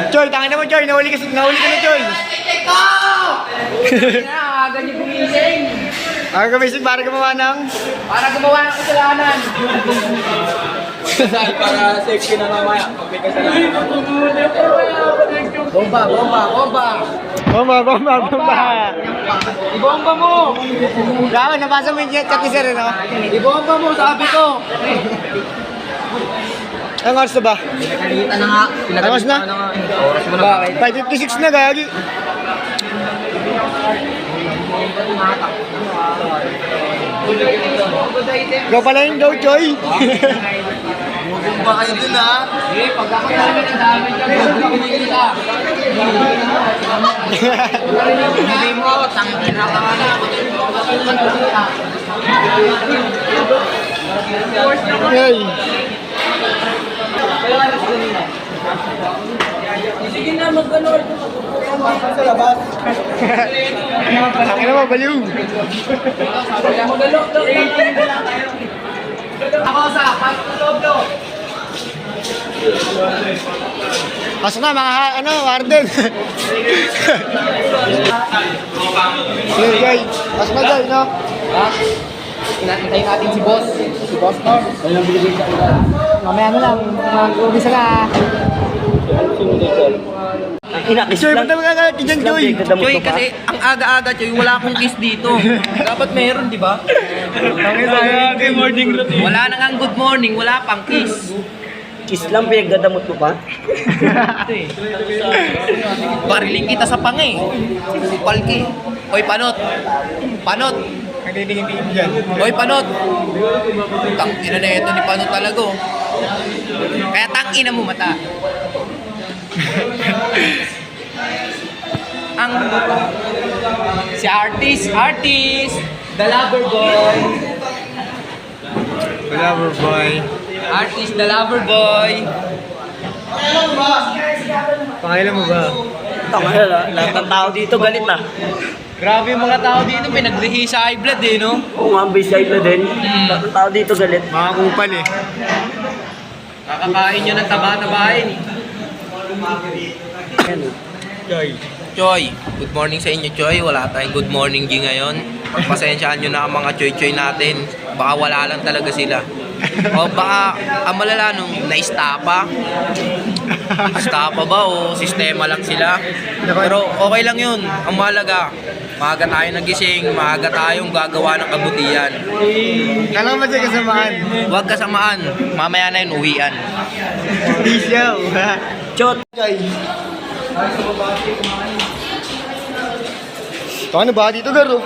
Choy, tangin naman Choy, nahuli ka na Choy. Agad niyo gumising. Ang gumising para gumawa ng... Para gumawa ng kasalanan. Dahil para safety na mamaya. Pag may kasalanan. Bomba. Bomba. Ibomba mo. Grabe, nabasa mo yung chat ni Sir, no? Ibomba mo, sabi ko. Ang oras na ba? Pinagalitan na nga. Oras na? Oras mo na. 5:56 na, gagi. Go pala yung go, Choy. Bumba kayo dun ha. Eh, pag ako namin ang dami dyan, ako nila. Hindi mo, tangin na ka na. Hey. Sige na, mag-ano. Sa labas. Tangin na mo, baliw. Mag-ano. Ako sa loob. Pasok na mga warden. Sige, Joy. Pasok na, Joy, no? Ha? Inantayin natin si Boss. Si Boss Tom. Walang binigay sa ulan. Mamaya na lang, mag-umpisa na. Joy, ba't naman kakalit dyan, Joy? Choy, kasi ang aga-aga, Choy, wala akong kiss dito. Dapat meron, di ba? Good morning. Wala na nga good morning, wala pang kiss. Kiss lang, pinagdadamot mo pa. Bariling kita sa pangay. Palki. Hoy, panot. Nagtitingin-tingin dyan. Hoy, panot. Tangina na ito ni panot talaga. Kaya tangina mo mata. Ang si artist, the lover boy. Lover boy. Artist, the lover boy. Pangilan mo ba? Lahat ng tao dito galit na. Grabe yung mga tao dito, pinagrihi sa high blood eh, no? Oo nga, beside na din. Lahat ng tao dito galit. Mga kupal eh. Kakakain nyo ng taba-tabain. Joy. Choy, good morning sa inyo, Choy. Wala tayong good morning G ngayon. Pagpasensyaan nyo na ang mga choy-choy natin. Baka wala lang talaga sila. O baka, ang malala nung na-stapa. Stapa ba o sistema lang sila? Pero okay lang yun. Ang mahalaga, maaga tayo nagising, maaga tayong gagawa ng kabutihan. Kala mo siya kasamaan? Huwag kasamaan, mamaya na yun, uwian. Hindi siya. Chot! Joy. Paano ba dito, Garo?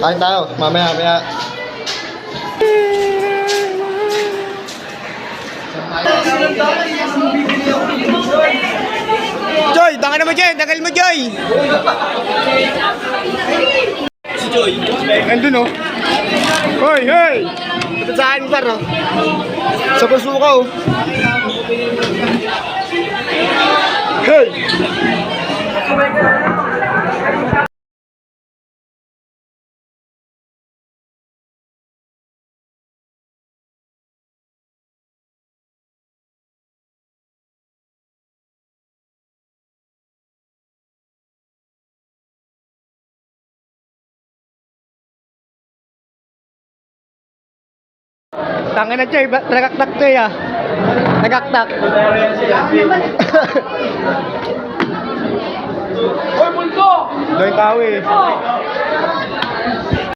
Kain tayo, mamaya. Joy, tanga naman Joy, tagal mo Joy. Si Joy. Nandun oh. Hoy! Ito sa akin Garo. Sa pasuka oh. Hey! Tangin na Choy, nagaktak to ah. Nagaktak. Hoy, multo! Doon tao eh.